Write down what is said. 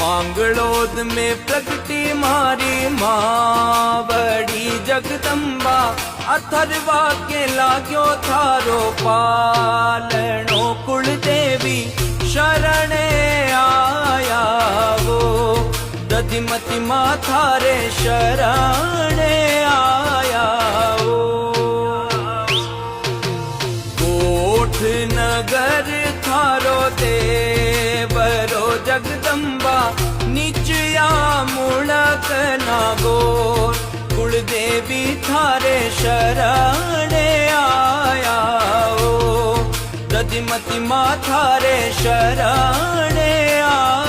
માંગળોદ में प्रगति मारी माँ बड़ी जगदम्बा अथर्वा के लाग्यो थारो पालनो कुल देवी शरणे आया वो दधिमती माँ थारे शरणे आया वो कोठ नगर थारो देवरो जगदम्बा निचया मुड़क नागोर कुलदेवी थारे शरणे आया ओ दधिमती माँ थारे शरणे आया।